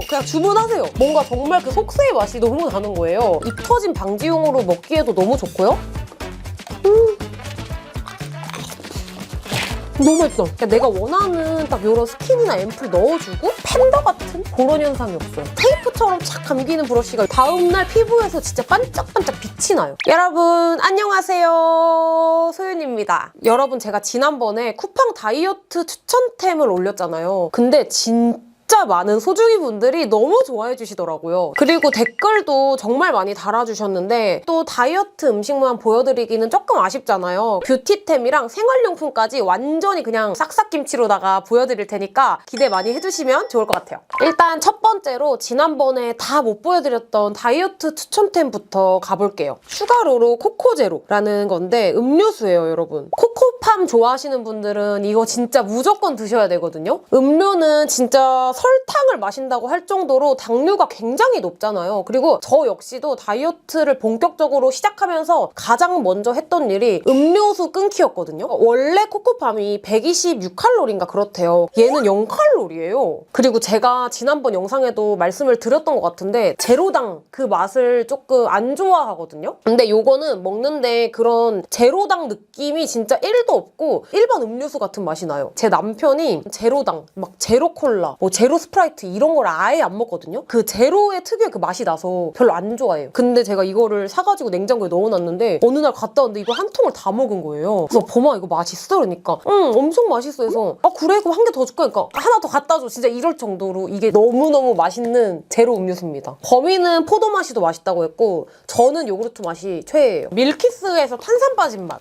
그냥 주문하세요. 뭔가 정말 그 속세의 맛이 너무 나는 거예요. 입 터짐 방지용으로 먹기에도 너무 좋고요. 너무 맛있어. 그러니까 내가 원하는 딱 이런 스킨이나 앰플 넣어주고 팬더 같은 그런 현상이 없어요. 테이프처럼 착 감기는 브러쉬가 다음날 피부에서 진짜 반짝반짝 빛이 나요. 여러분 안녕하세요. 소윤입니다. 여러분 제가 지난번에 쿠팡 다이어트 추천템을 올렸잖아요. 근데 진짜 많은 소중이 분들이 너무 좋아해 주시더라고요. 그리고 댓글도 정말 많이 달아주셨는데 또 다이어트 음식만 보여드리기는 조금 아쉽잖아요. 뷰티템이랑 생활용품까지 완전히 그냥 싹싹김치로다가 보여드릴 테니까 기대 많이 해주시면 좋을 것 같아요. 일단 첫 번째로 지난번에 다 못 보여드렸던 다이어트 추천템부터 가볼게요. 슈가로로 코코제로라는 건데 음료수예요, 여러분. 코코팜 좋아하시는 분들은 이거 진짜 무조건 드셔야 되거든요. 음료는 진짜 설탕을 마신다고 할 정도로 당류가 굉장히 높잖아요. 그리고 저 역시도 다이어트를 본격적으로 시작하면서 가장 먼저 했던 일이 음료수 끊기였거든요. 원래 코코팜이 126칼로리인가 그렇대요. 얘는 0칼로리예요. 그리고 제가 지난번 영상에도 말씀을 드렸던 것 같은데 제로당 그 맛을 조금 안 좋아하거든요. 근데 요거는 먹는데 그런 제로당 느낌이 진짜 1도 없고 일반 음료수 같은 맛이 나요. 제 남편이 제로당, 막 제로콜라, 뭐 제로 스프라이트 이런 걸 아예 안 먹거든요. 그 제로의 특유의 그 맛이 나서 별로 안 좋아해요. 근데 제가 이거를 사가지고 냉장고에 넣어놨는데 어느 날 갔다 왔는데 이거 한 통을 다 먹은 거예요. 그래서 범아 이거 맛있어? 그러니까 엄청 맛있어 해서 아 그래? 그럼 한 개 더 줄까? 그러니까 하나 더 갖다 줘. 진짜 이럴 정도로 이게 너무너무 맛있는 제로 음료수입니다. 범이는 포도 맛이 더 맛있다고 했고 저는 요구르트 맛이 최애예요. 밀키스에서 탄산 빠진 맛.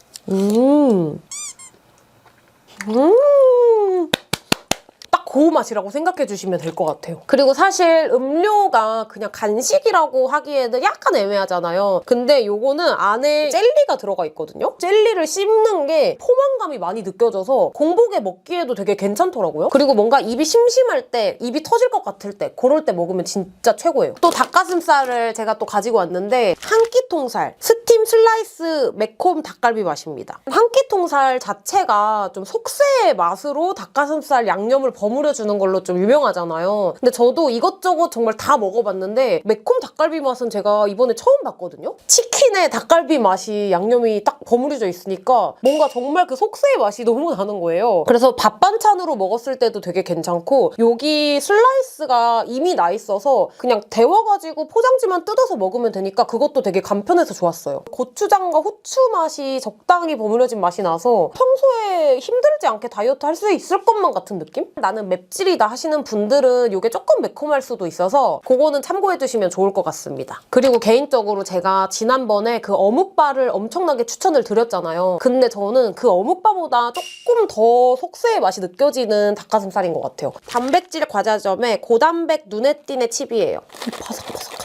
그 맛이라고 생각해 주시면 될 것 같아요. 그리고 사실 음료가 그냥 간식이라고 하기에는 약간 애매하잖아요. 근데 요거는 안에 젤리가 들어가 있거든요. 젤리를 씹는 게 포만감이 많이 느껴져서 공복에 먹기에도 되게 괜찮더라고요. 그리고 뭔가 입이 심심할 때, 입이 터질 것 같을 때 그럴 때 먹으면 진짜 최고예요. 또 닭가슴살을 제가 또 가지고 왔는데 한 끼 통살 스팀 슬라이스 매콤 닭갈비 맛입니다. 한 끼 통살 자체가 좀 속세의 맛으로 닭가슴살 양념을 버무려주는 걸로 좀 유명하잖아요. 근데 저도 이것저것 정말 다 먹어봤는데 매콤 닭갈비 맛은 제가 이번에 처음 봤거든요. 치킨에 닭갈비 맛이 양념이 딱 버무려져 있으니까 뭔가 정말 그 속세의 맛이 너무 나는 거예요. 그래서 밥 반찬으로 먹었을 때도 되게 괜찮고 여기 슬라이스가 이미 나 있어서 그냥 데워가지고 포장지만 뜯어서 먹으면 되니까 그것도 되게 간편해서 좋았어요. 고추장과 후추 맛이 적당히 버무려진 맛이 나서 평소에 힘들지 않게 다이어트 할 수 있을 것만 같은 느낌? 나는 맵찔이다 하시는 분들은 이게 조금 매콤할 수도 있어서 그거는 참고해주시면 좋을 것 같습니다. 그리고 개인적으로 제가 지난번에 그 어묵바를 엄청나게 추천을 드렸잖아요. 근데 저는 그 어묵바보다 조금 더 속세의 맛이 느껴지는 닭가슴살인 것 같아요. 단백질 과자점의 고단백 눈에 띄네 칩이에요. 바삭바삭한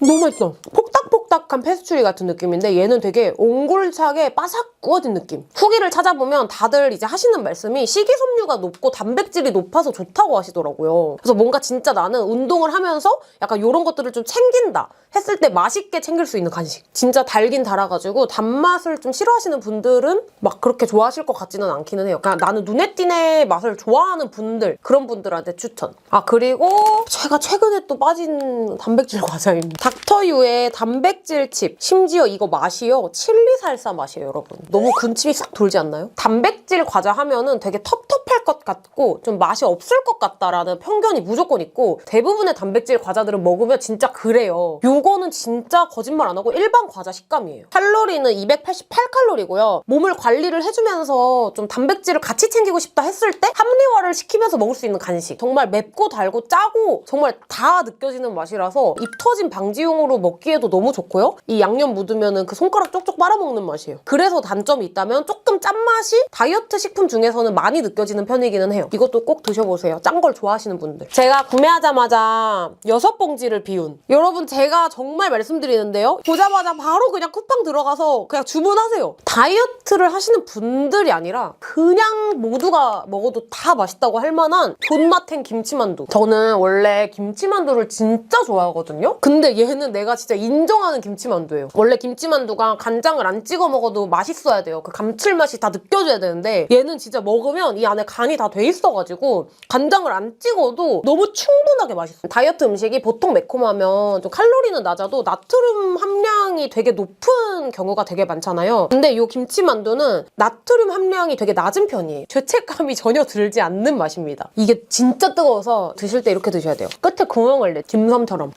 너무 맛있어. 폭닥폭닥한 페스츄리 같은 느낌인데 얘는 되게 옹골차게 바삭 구워진 느낌. 후기를 찾아보면 다들 이제 하시는 말씀이 식이섬유가 높고 단백질이 높아서 좋다고 하시더라고요. 그래서 뭔가 진짜 나는 운동을 하면서 약간 이런 것들을 좀 챙긴다 했을 때 맛있게 챙길 수 있는 간식. 진짜 달긴 달아가지고 단맛을 좀 싫어하시는 분들은 막 그렇게 좋아하실 것 같지는 않기는 해요. 그러니까 나는 눈에 띄네 맛을 좋아하는 분들, 그런 분들한테 추천. 아 그리고 제가 최근에 또 빠진 단백질 과자입니다. 닥터유의 단백질 칩. 심지어 이거 맛이요 칠리 살사 맛이에요, 여러분. 너무 군침이 싹 돌지 않나요? 단백질 과자 하면은 되게 텁텁할 것 같고 좀 맛이 없을 것 같다라는 편견이 무조건 있고 대부분의 단백질 과자들은 먹으면 진짜 그래요. 요거는 진짜 거짓말 안 하고 일반 과자 식감이에요. 칼로리는 288칼로리고요. 몸을 관리를 해주면서 좀 단백질을 같이 챙기고 싶다 했을 때 합리화를 시키면서 먹을 수 있는 간식. 정말 맵고 달고 짜고 정말 다 느껴지는 맛이라서 입 터짐 방지용으로 먹기에도 너무 좋고요. 이 양념 묻으면은 그 손가락 쪽쪽 빨아먹는 맛이에요. 그래서 단점이 있다면 조금 짠맛이 다이어트 식품 중에서는 많이 느껴지는 편이기는 해요. 이것도 꼭 드셔보세요. 짠 걸 좋아하시는 분들. 제가 구매하자마자 6봉지를 비운. 여러분 제가 정말 말씀드리는데요. 보자마자 바로 그냥 쿠팡 들어가서 그냥 주문하세요. 다이어트를 하시는 분들이 아니라 그냥 모두가 먹어도 다 맛있다고 할 만한 존맛탱 김치만두. 저는 원래 김치만두를 진짜 좋아하거든요. 근데 얘는 내가 진짜 인정하는 김치만두예요. 원래 김치만두가 간장을 안 찍어 먹어도 맛있어야 돼요. 그 감칠맛이 다 느껴져야 되는데 얘는 진짜 먹으면 이 안에 간이 다 돼 있어가지고 간장을 안 찍어도 너무 충분하게 맛있어요. 다이어트 음식이 보통 매콤하면 좀 칼로리는 낮아도 나트륨 함량이 되게 높은 경우가 되게 많잖아요. 근데 이 김치만두는 나트륨 함량이 되게 낮은 편이에요. 죄책감이 전혀 들지 않는 맛입니다. 이게 진짜 뜨거워서 드실 때 이렇게 드셔야 돼요. 끝에 구멍을 내, 딤섬처럼.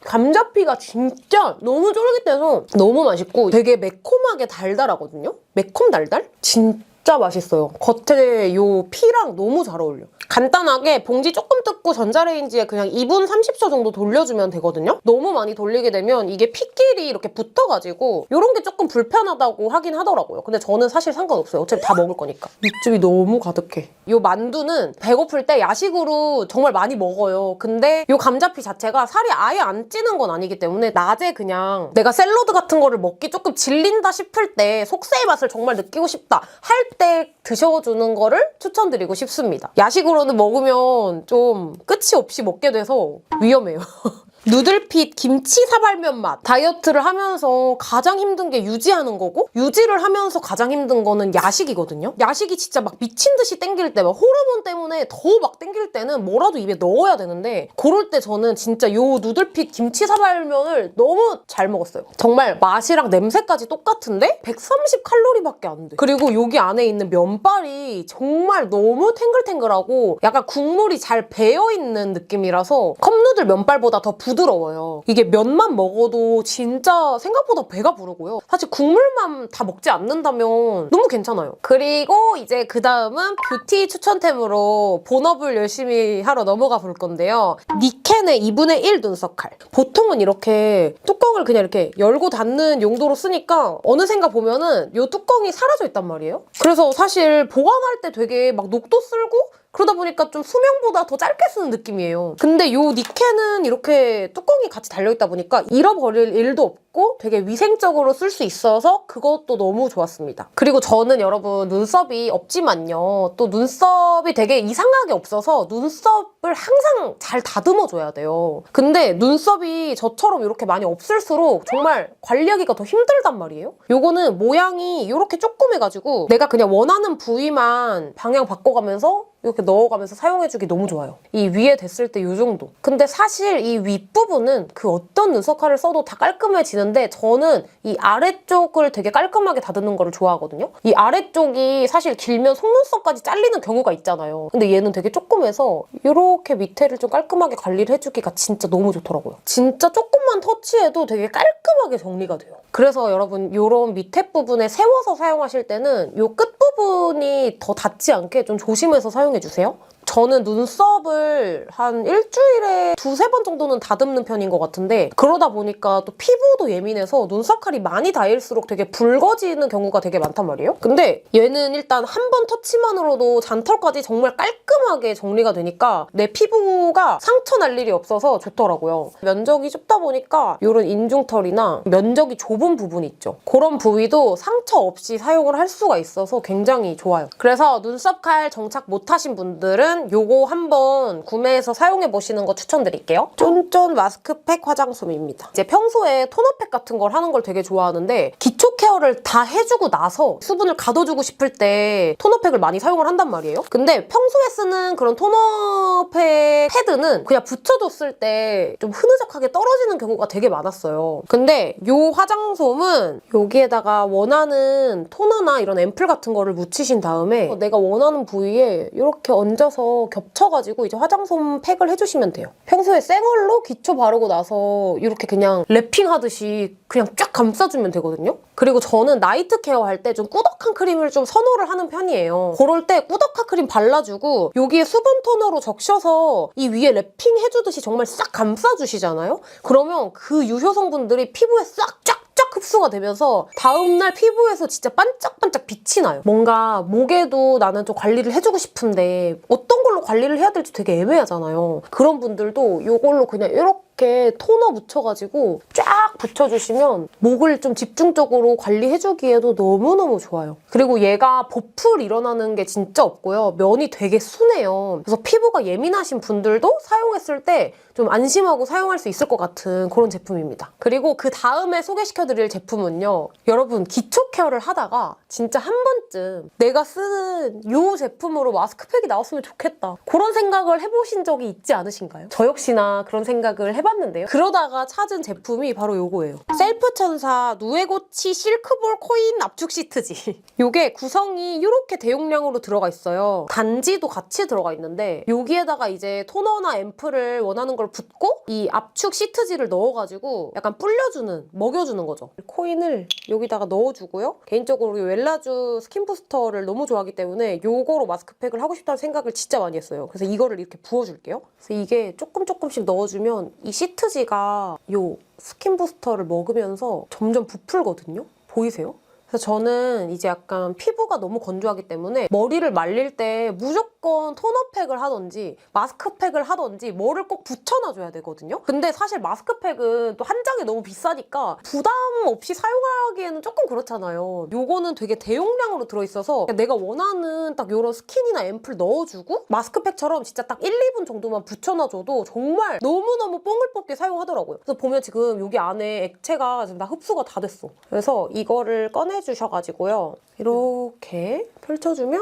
감자피가 진짜 너무 쫄깃해서 너무 맛있고 되게 매콤하게 달달하거든요? 매콤달달? 진짜 맛있어요. 겉에 요 피랑 너무 잘 어울려. 간단하게 봉지 조금 뜯고 전자레인지에 그냥 2분 30초 정도 돌려주면 되거든요? 너무 많이 돌리게 되면 이게 피끼리 이렇게 붙어가지고 이런 게 조금 불편하다고 하긴 하더라고요. 근데 저는 사실 상관없어요. 어차피 다 먹을 거니까. 육즙이 너무 가득해. 이 만두는 배고플 때 야식으로 정말 많이 먹어요. 근데 이 감자피 자체가 살이 아예 안 찌는 건 아니기 때문에 낮에 그냥 내가 샐러드 같은 거를 먹기 조금 질린다 싶을 때 속세의 맛을 정말 느끼고 싶다 할 때 드셔주는 거를 추천드리고 싶습니다. 야식으로는 먹으면 좀 끝이 없이 먹게 돼서 위험해요. 누들핏 김치 사발면 맛. 다이어트를 하면서 가장 힘든 게 유지하는 거고 유지를 하면서 가장 힘든 거는 야식이거든요. 야식이 진짜 막 미친 듯이 땡길 때 막 호르몬 때문에 더 막 땡길 때는 뭐라도 입에 넣어야 되는데 그럴 때 저는 진짜 요 누들핏 김치 사발면을 너무 잘 먹었어요. 정말 맛이랑 냄새까지 똑같은데 130칼로리밖에 안 돼. 그리고 여기 안에 있는 면발이 정말 너무 탱글탱글하고 약간 국물이 잘 배어있는 느낌이라서 컵누들 면발보다 더 부드러워요. 이게 면만 먹어도 진짜 생각보다 배가 부르고요. 사실 국물만 다 먹지 않는다면 너무 괜찮아요. 그리고 이제 그 다음은 뷰티 추천템으로 본업을 열심히 하러 넘어가 볼 건데요. 니켄의 2분의 1 눈썹 칼. 보통은 이렇게 뚜껑을 그냥 이렇게 열고 닫는 용도로 쓰니까 어느샌가 보면은 이 뚜껑이 사라져 있단 말이에요. 그래서 사실 보관할 때 되게 막 녹도 쓸고 그러다 보니까 좀 수명보다 더 짧게 쓰는 느낌이에요. 근데 요 니켄은 이렇게 뚜껑이 같이 달려있다 보니까 잃어버릴 일도 없고 되게 위생적으로 쓸 수 있어서 그것도 너무 좋았습니다. 그리고 저는 여러분 눈썹이 없지만요. 또 눈썹이 되게 이상하게 없어서 눈썹을 항상 잘 다듬어줘야 돼요. 근데 눈썹이 저처럼 이렇게 많이 없을수록 정말 관리하기가 더 힘들단 말이에요. 요거는 모양이 이렇게 조그매가지고 내가 그냥 원하는 부위만 방향 바꿔가면서 이렇게 넣어가면서 사용해주기 너무 좋아요. 이 위에 댔을 때 이 정도. 근데 사실 이 윗부분은 그 어떤 눈썹 칼을 써도 다 깔끔해지는데 저는 이 아래쪽을 되게 깔끔하게 다듬는 거를 좋아하거든요. 이 아래쪽이 사실 길면 속눈썹까지 잘리는 경우가 있잖아요. 근데 얘는 되게 조그매서 이렇게 밑에를 좀 깔끔하게 관리를 해주기가 진짜 너무 좋더라고요. 진짜 조금만 터치해도 되게 깔끔하게 정리가 돼요. 그래서 여러분 이런 밑에 부분에 세워서 사용하실 때는 이 끝부분이 더 닿지 않게 좀 조심해서 사용해주세요. 저는 눈썹을 한 일주일에 2-3번 정도는 다듬는 편인 것 같은데 그러다 보니까 또 피부도 예민해서 눈썹 칼이 많이 닿일수록 되게 붉어지는 경우가 되게 많단 말이에요. 근데 얘는 일단 한 번 터치만으로도 잔털까지 정말 깔끔하게 정리가 되니까 내 피부가 상처 날 일이 없어서 좋더라고요. 면적이 좁다 보니까 이런 인중털이나 면적이 좁은 부분이 있죠. 그런 부위도 상처 없이 사용을 할 수가 있어서 굉장히 좋아요. 그래서 눈썹 칼 정착 못하신 분들은 요거 한번 구매해서 사용해보시는 거 추천드릴게요. 쫀쫀 마스크팩 화장솜입니다. 이제 평소에 토너팩 같은 걸 하는 걸 되게 좋아하는데 기초 케어를 다 해주고 나서 수분을 가둬주고 싶을 때 토너팩을 많이 사용을 한단 말이에요. 근데 평소에 쓰는 그런 토너팩 패드는 그냥 붙여줬을 때 좀 흐느적하게 떨어지는 경우가 되게 많았어요. 근데 요 화장솜은 여기에다가 원하는 토너나 이런 앰플 같은 거를 묻히신 다음에 내가 원하는 부위에 이렇게 얹어서 겹쳐가지고 이제 화장솜 팩을 해주시면 돼요. 평소에 생얼로 기초 바르고 나서 이렇게 그냥 랩핑하듯이 그냥 쫙 감싸주면 되거든요. 그리고 저는 나이트 케어 할 때 좀 꾸덕한 크림을 좀 선호를 하는 편이에요. 그럴 때 꾸덕한 크림 발라주고 여기에 수분 토너로 적셔서 이 위에 랩핑 해주듯이 정말 싹 감싸주시잖아요? 그러면 그 유효 성분들이 피부에 싹 쫙 쫙 흡수가 되면서 다음날 피부에서 진짜 반짝반짝 빛이 나요. 뭔가 목에도 나는 좀 관리를 해주고 싶은데 어떤 걸로 관리를 해야 될지 되게 애매하잖아요. 그런 분들도 이걸로 그냥 이렇게 토너 묻혀가지고 쫙 붙여주시면 목을 좀 집중적으로 관리해주기에도 너무너무 좋아요. 그리고 얘가 보풀 일어나는 게 진짜 없고요. 면이 되게 순해요. 그래서 피부가 예민하신 분들도 사용했을 때 좀 안심하고 사용할 수 있을 것 같은 그런 제품입니다. 그리고 그 다음에 소개시켜드릴 제품은요. 여러분 기초 케어를 하다가 진짜 한 번쯤 내가 쓰는 이 제품으로 마스크팩이 나왔으면 좋겠다. 그런 생각을 해보신 적이 있지 않으신가요? 저 역시나 그런 생각을 해봤는데요. 그러다가 찾은 제품이 바로 이거예요. 셀프천사 누에고치 실크볼 코인 압축 시트지. 이게 구성이 이렇게 대용량으로 들어가 있어요. 단지도 같이 들어가 있는데 여기에다가 이제 토너나 앰플을 원하는 걸 붓고 이 압축 시트지를 넣어가지고 약간 불려주는, 먹여주는 거죠. 코인을 여기다가 넣어주고요. 개인적으로 이 웰라쥬 스킨 부스터를 너무 좋아하기 때문에 이거로 마스크팩을 하고 싶다는 생각을 진짜 많이 했어요. 그래서 이거를 이렇게 부어줄게요. 그래서 이게 조금씩 넣어주면 이 시트지가 이 스킨 부스터를 먹으면서 점점 부풀거든요. 보이세요? 그래서 저는 이제 약간 피부가 너무 건조하기 때문에 머리를 말릴 때 무조건 토너팩을 하던지 마스크팩을 하던지 뭐를 꼭 붙여놔줘야 되거든요. 근데 사실 마스크팩은 또 한 장에 너무 비싸니까 부담 없이 사용하기에는 조금 그렇잖아요. 요거는 되게 대용량으로 들어있어서 내가 원하는 딱 이런 스킨이나 앰플 넣어주고 마스크팩처럼 진짜 딱 1, 2분 정도만 붙여놔줘도 정말 너무너무 뽕을 뽑게 사용하더라고요. 그래서 보면 지금 여기 안에 액체가 지금 다 흡수가 다 됐어. 그래서 이거를 꺼내주셔가지고요. 이렇게 펼쳐주면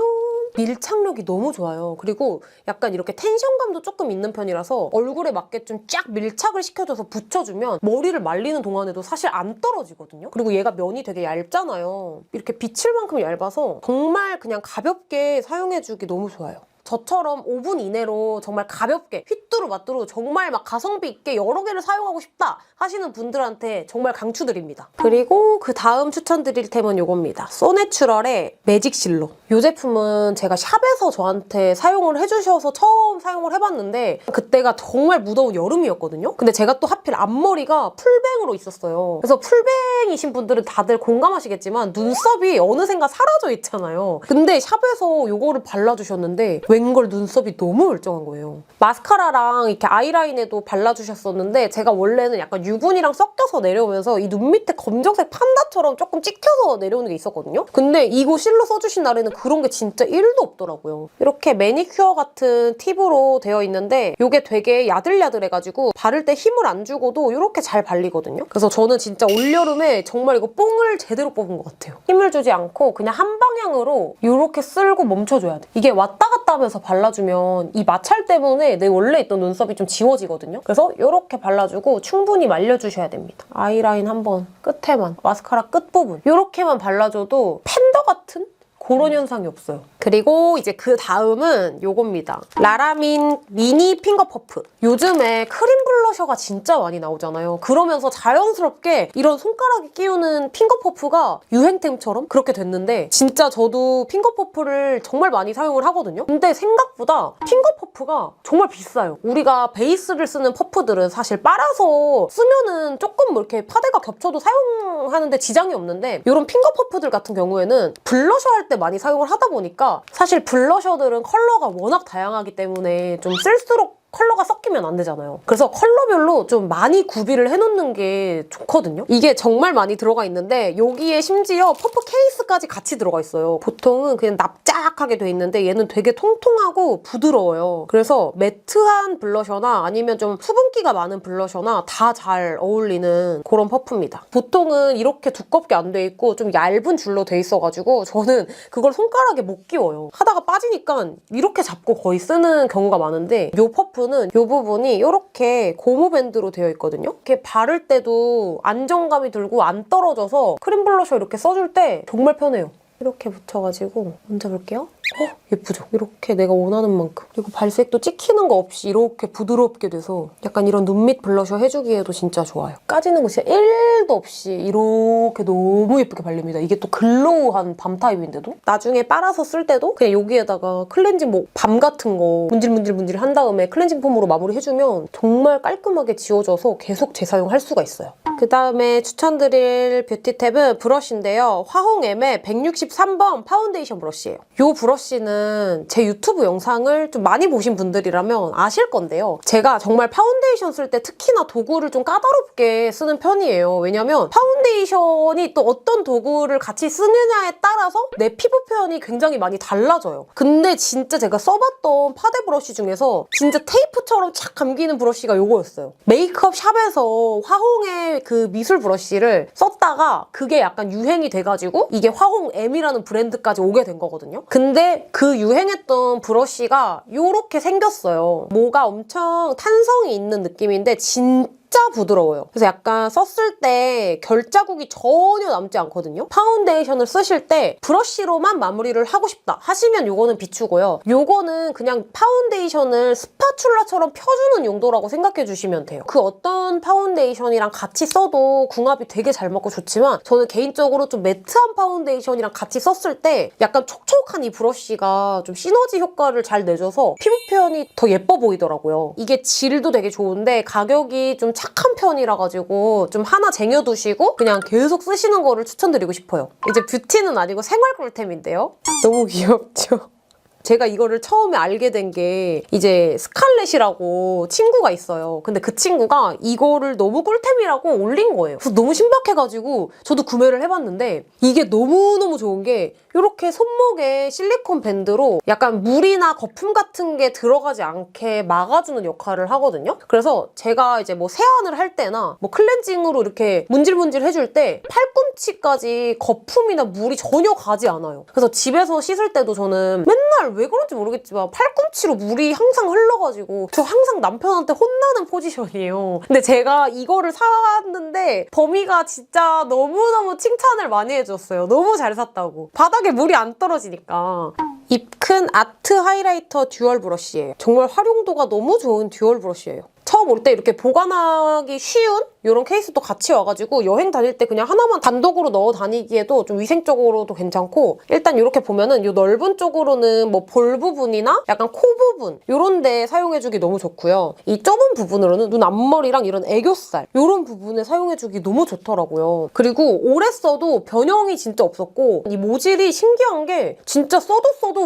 밀착력이 너무 좋아요. 그리고 약간 이렇게 텐션감도 조금 있는 편이라서 얼굴에 맞게 좀 쫙 밀착을 시켜줘서 붙여주면 머리를 말리는 동안에도 사실 안 떨어지거든요. 그리고 얘가 면이 되게 얇잖아요. 이렇게 비칠 만큼 얇아서 정말 그냥 가볍게 사용해주기 너무 좋아요. 저처럼 5분 이내로 정말 가볍게 휘뚜루마뚜루 정말 막 가성비 있게 여러 개를 사용하고 싶다 하시는 분들한테 정말 강추드립니다. 그리고 그 다음 추천드릴 템은 이겁니다. 소내추럴의 매직실로. 이 제품은 제가 샵에서 저한테 사용을 해주셔서 처음 사용을 해봤는데 그때가 정말 무더운 여름이었거든요. 근데 제가 또 하필 앞머리가 풀뱅으로 있었어요. 그래서 풀뱅이신 분들은 다들 공감하시겠지만 눈썹이 어느샌가 사라져 있잖아요. 근데 샵에서 이거를 발라주셨는데 웬걸 눈썹이 너무 멀쩡한 거예요. 마스카라랑 이렇게 아이라인에도 발라주셨었는데 제가 원래는 약간 유분이랑 섞여서 내려오면서 이 눈 밑에 검정색 판다처럼 조금 찍혀서 내려오는 게 있었거든요. 근데 이거 실로 써주신 날에는 그런 게 진짜 1도 없더라고요. 이렇게 매니큐어 같은 팁으로 되어 있는데 이게 되게 야들야들해가지고 바를 때 힘을 안 주고도 이렇게 잘 발리거든요. 그래서 저는 진짜 올여름에 정말 이거 뽕을 제대로 뽑은 것 같아요. 힘을 주지 않고 그냥 한 방향으로 이렇게 쓸고 멈춰줘야 돼. 이게 왔다 갔다 하면서 발라주면 이 마찰 때문에 내 원래 있던 눈썹이 좀 지워지거든요. 그래서 이렇게 발라주고 충분히 말려주셔야 됩니다. 아이라인 한번 끝에만, 마스카라 끝부분 이렇게만 발라줘도 팬더 같은 그런 현상이 없어요. 그리고 이제 그 다음은 요겁니다. 라라민 미니 핑거 퍼프. 요즘에 크림 블러셔가 진짜 많이 나오잖아요. 그러면서 자연스럽게 이런 손가락에 끼우는 핑거 퍼프가 유행템처럼 그렇게 됐는데 진짜 저도 핑거 퍼프를 정말 많이 사용을 하거든요. 근데 생각보다 핑거 퍼프가 정말 비싸요. 우리가 베이스를 쓰는 퍼프들은 사실 빨아서 쓰면은 조금 뭐 이렇게 파데가 겹쳐도 사용하는데 지장이 없는데 이런 핑거 퍼프들 같은 경우에는 블러셔 할 때 많이 사용을 하다 보니까 사실 블러셔들은 컬러가 워낙 다양하기 때문에 좀 쓸수록 컬러가 섞이면 안 되잖아요. 그래서 컬러별로 좀 많이 구비를 해놓는 게 좋거든요. 이게 정말 많이 들어가 있는데 여기에 심지어 퍼프 케이스까지 같이 들어가 있어요. 보통은 그냥 납작하게 돼 있는데 얘는 되게 통통하고 부드러워요. 그래서 매트한 블러셔나 아니면 좀 수분기가 많은 블러셔나 다 잘 어울리는 그런 퍼프입니다. 보통은 이렇게 두껍게 안 돼 있고 좀 얇은 줄로 돼 있어가지고 저는 그걸 손가락에 못 끼워요. 하다가 빠지니까 이렇게 잡고 거의 쓰는 경우가 많은데 이 퍼프 이 부분이 이렇게 고무밴드로 되어 있거든요. 이렇게 바를 때도 안정감이 들고 안 떨어져서 크림 블러셔 이렇게 써줄 때 정말 편해요. 이렇게 붙여가지고 얹어볼게요. 예쁘죠? 이렇게 내가 원하는 만큼. 그리고 발색도 찍히는 거 없이 이렇게 부드럽게 돼서 약간 이런 눈 밑 블러셔 해주기에도 진짜 좋아요. 까지는 거 진짜 1도 없이 이렇게 너무 예쁘게 발립니다. 이게 또 글로우한 밤 타입인데도? 나중에 빨아서 쓸 때도 그냥 여기에다가 클렌징 뭐 밤 같은 거 문질문질 한 다음에 클렌징 폼으로 마무리해주면 정말 깔끔하게 지워져서 계속 재사용할 수가 있어요. 그다음에 추천드릴 뷰티 탭은 브러쉬인데요. 화홍M의 163번 파운데이션 브러쉬예요. 이 브러쉬는 제 유튜브 영상을 좀 많이 보신 분들이라면 아실 건데요. 제가 정말 파운데이션 쓸 때 특히나 도구를 좀 까다롭게 쓰는 편이에요. 왜냐면 파운데이션이 또 어떤 도구를 같이 쓰느냐에 따라서 내 피부 표현이 굉장히 많이 달라져요. 근데 진짜 제가 써봤던 파데 브러쉬 중에서 진짜 테이프처럼 착 감기는 브러쉬가 이거였어요. 메이크업 샵에서 화홍의 그 미술 브러쉬를 썼다가 그게 약간 유행이 돼가지고 이게 화홍M이라는 브랜드까지 오게 된 거거든요. 근데 그 유행했던 브러쉬가 이렇게 생겼어요. 뭐가 엄청 탄성이 있는 느낌인데 진짜 부드러워요. 그래서 약간 썼을 때 결자국이 전혀 남지 않거든요. 파운데이션을 쓰실 때 브러쉬로만 마무리를 하고 싶다 하시면 요거는 비추고요. 요거는 그냥 파운데이션을 스파츌라처럼 펴주는 용도라고 생각해 주시면 돼요. 그 어떤 파운데이션이랑 같이 써도 궁합이 되게 잘 맞고 좋지만 저는 개인적으로 좀 매트한 파운데이션이랑 같이 썼을 때 약간 촉촉한 이 브러쉬가 좀 시너지 효과를 잘 내줘서 피부 표현이 더 예뻐 보이더라고요. 이게 질도 되게 좋은데 가격이 좀 착한 편이라 가지고 좀 하나 쟁여두시고 그냥 계속 쓰시는 거를 추천드리고 싶어요. 이제 뷰티는 아니고 생활 꿀템인데요. 너무 귀엽죠? 제가 이거를 처음에 알게 된 게 이제 스칼렛이라고 친구가 있어요. 근데 그 친구가 이거를 너무 꿀템이라고 올린 거예요. 그래서 너무 신박해가지고 저도 구매를 해봤는데 이게 너무너무 좋은 게 이렇게 손목에 실리콘 밴드로 약간 물이나 거품 같은 게 들어가지 않게 막아주는 역할을 하거든요. 그래서 제가 이제 뭐 세안을 할 때나 뭐 클렌징으로 이렇게 문질문질 해줄 때 팔꿈치까지 거품이나 물이 전혀 가지 않아요. 그래서 집에서 씻을 때도 저는 맨날 왜 그런지 모르겠지만 팔꿈치로 물이 항상 흘러가지고 저 항상 남편한테 혼나는 포지션이에요. 근데 제가 이거를 사왔는데 범이가 진짜 너무너무 칭찬을 많이 해줬어요. 너무 잘 샀다고. 바닥에 물이 안 떨어지니까. 입큰 아트 하이라이터 듀얼 브러쉬예요. 정말 활용도가 너무 좋은 듀얼 브러쉬예요. 처음 올 때 이렇게 보관하기 쉬운 이런 케이스도 같이 와가지고 여행 다닐 때 그냥 하나만 단독으로 넣어 다니기에도 좀 위생적으로도 괜찮고 일단 이렇게 보면은 이 넓은 쪽으로는 뭐 볼 부분이나 약간 코 부분 이런 데 사용해주기 너무 좋고요. 이 좁은 부분으로는 눈 앞머리랑 이런 애교살 이런 부분에 사용해주기 너무 좋더라고요. 그리고 오래 써도 변형이 진짜 없었고 이 모질이 신기한 게 진짜 써도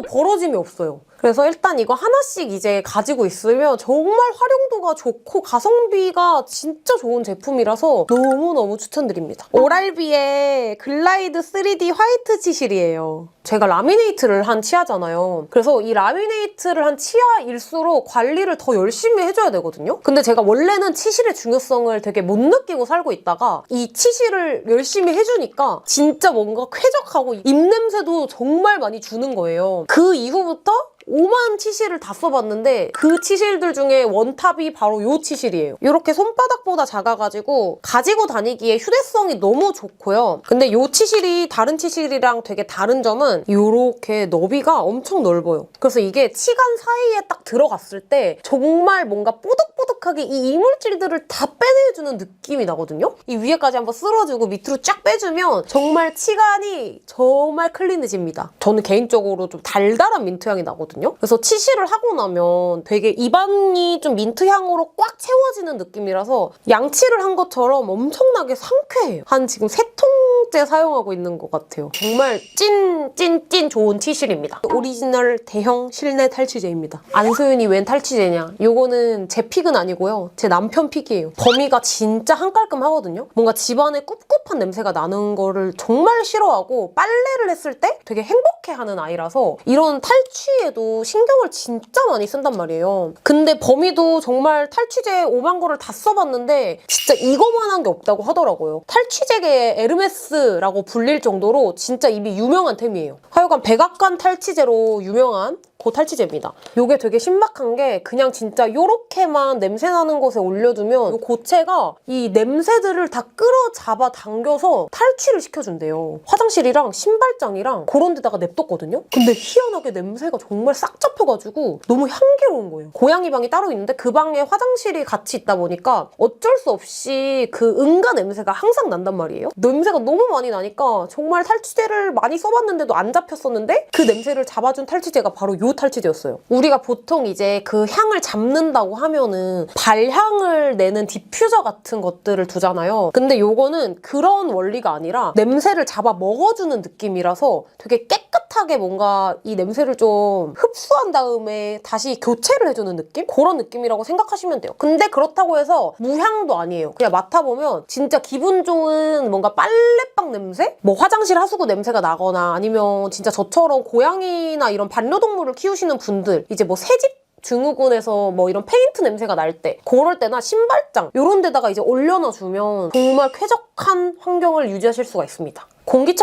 벌어짐이 없어요. 그래서 일단 이거 하나씩 이제 가지고 있으면 정말 활용도가 좋고 가성비가 진짜 좋은 제품이라서 너무너무 추천드립니다. 오랄비의 글라이드 3D 화이트 치실이에요. 제가 라미네이트를 한 치아잖아요. 그래서 이 라미네이트를 한 치아일수록 관리를 더 열심히 해줘야 되거든요. 근데 제가 원래는 치실의 중요성을 되게 못 느끼고 살고 있다가 이 치실을 열심히 해주니까 진짜 뭔가 쾌적하고 입냄새도 정말 많이 주는 거예요. 그 이후부터 오만 치실을 다 써봤는데 그 치실들 중에 원탑이 바로 이 치실이에요. 이렇게 손바닥보다 작아가지고 가지고 다니기에 휴대성이 너무 좋고요. 근데 이 치실이 다른 치실이랑 되게 다른 점은 이렇게 너비가 엄청 넓어요. 그래서 이게 치간 사이에 딱 들어갔을 때 정말 뭔가 뽀득뽀득하게 이 이물질들을 다 빼내주는 느낌이 나거든요. 이 위에까지 한번 쓸어주고 밑으로 쫙 빼주면 정말 치간이 정말 클린해집니다. 저는 개인적으로 좀 달달한 민트 향이 나거든요. 그래서 치실을 하고 나면 되게 입안이 좀 민트 향으로 꽉 채워지는 느낌이라서 양치를 한 것처럼 엄청나게 상쾌해요. 한 지금 3통째 사용하고 있는 것 같아요. 정말 찐 좋은 치실입니다. 오리지널 대형 실내 탈취제입니다. 안소윤이 웬 탈취제냐? 요거는 제 픽은 아니고요. 제 남편 픽이에요. 범이가 진짜 한깔끔하거든요. 뭔가 집안에 꿉꿉한 냄새가 나는 거를 정말 싫어하고 빨래를 했을 때 되게 행복해하는 아이라서 이런 탈취에도 신경을 진짜 많이 쓴단 말이에요. 근데 범이도 정말 탈취제 5만 거를 다 써봤는데 진짜 이거만한 게 없다고 하더라고요. 탈취제계의 에르메스라고 불릴 정도로 진짜 이미 유명한 템이에요. 하여간 백악관 탈취제로 유명한 그 탈취제입니다. 이게 되게 신박한 게 그냥 진짜 요렇게만 냄새 나는 곳에 올려두면 이 고체가 이 냄새들을 다 끌어잡아 당겨서 탈취를 시켜준대요. 화장실이랑 신발장이랑 그런 데다가 냅뒀거든요? 근데 희한하게 냄새가 정말 싹 잡혀가지고 너무 향기로운 거예요. 고양이 방이 따로 있는데 그 방에 화장실이 같이 있다 보니까 어쩔 수 없이 그 응가 냄새가 항상 난단 말이에요. 냄새가 너무 많이 나니까 정말 탈취제를 많이 써봤는데도 안 잡혔었는데 그 냄새를 잡아준 탈취제가 바로 이 탈취제였어요. 우리가 보통 이제 그 향을 잡는다고 하면은 발향을 내는 디퓨저 같은 것들을 두잖아요. 근데 요거는 그런 원리가 아니라 냄새를 잡아 먹어주는 느낌이라서 되게 깨끗하게 뭔가 이 냄새를 좀 흡수한 다음에 다시 교체를 해주는 느낌? 그런 느낌이라고 생각하시면 돼요. 근데 그렇다고 해서 무향도 아니에요. 그냥 맡아보면 진짜 기분 좋은 뭔가 빨래방 냄새? 뭐 화장실 하수구 냄새가 나거나 아니면 진짜 저처럼 고양이나 이런 반려동물을 키우시는 분들 이제 뭐 새집 증후군에서 뭐 이런 페인트 냄새가 날 때 그럴 때나 신발장 이런 데다가 이제 올려놔주면 정말 쾌적한 환경을 유지하실 수가 있습니다.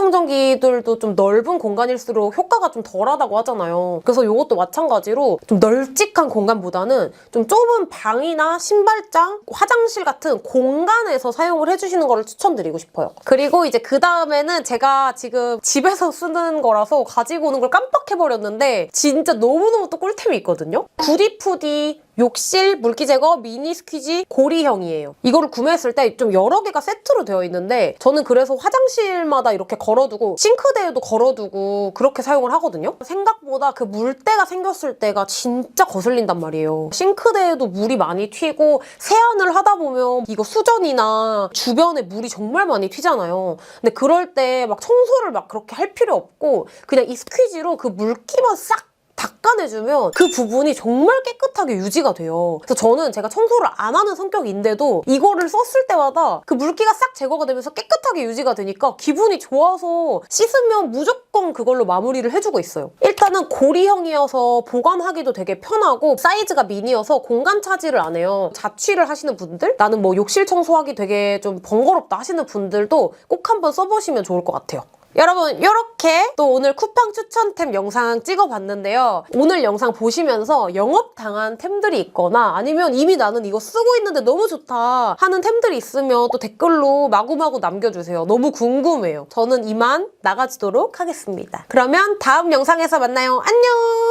공기청정기들도 좀 넓은 공간일수록 효과가 좀 덜하다고 하잖아요. 그래서 이것도 마찬가지로 좀 널찍한 공간보다는 좀 좁은 방이나 신발장, 화장실 같은 공간에서 사용을 해주시는 거를 추천드리고 싶어요. 그리고 이제 그 다음에는 제가 지금 집에서 쓰는 거라서 가지고 오는 걸 깜빡해버렸는데 진짜 너무너무 또 꿀템이 있거든요. 구디푸디 욕실 물기 제거 미니 스퀴지 고리형이에요. 이거를 구매했을 때 좀 여러 개가 세트로 되어 있는데 저는 그래서 화장실마다 이렇게 걸어두고 싱크대에도 걸어두고 그렇게 사용을 하거든요. 생각보다 그 물때가 생겼을 때가 진짜 거슬린단 말이에요. 싱크대에도 물이 많이 튀고 세안을 하다 보면 이거 수전이나 주변에 물이 정말 많이 튀잖아요. 근데 그럴 때 막 청소를 막 그렇게 할 필요 없고 그냥 이 스퀴지로 그 물기만 싹 닦아내주면 그 부분이 정말 깨끗하게 유지가 돼요. 그래서 저는 제가 청소를 안 하는 성격인데도 이거를 썼을 때마다 그 물기가 싹 제거가 되면서 깨끗하게 유지가 되니까 기분이 좋아서 씻으면 무조건 그걸로 마무리를 해주고 있어요. 일단은 고리형이어서 보관하기도 되게 편하고 사이즈가 미니여서 공간 차지를 안 해요. 자취를 하시는 분들? 나는 뭐 욕실 청소하기 되게 좀 번거롭다 하시는 분들도 꼭 한번 써보시면 좋을 것 같아요. 여러분 이렇게 또 오늘 쿠팡 추천템 영상 찍어봤는데요. 오늘 영상 보시면서 영업당한 템들이 있거나 아니면 이미 나는 이거 쓰고 있는데 너무 좋다 하는 템들이 있으면 또 댓글로 마구마구 남겨주세요. 너무 궁금해요. 저는 이만 나가지도록 하겠습니다. 그러면 다음 영상에서 만나요. 안녕!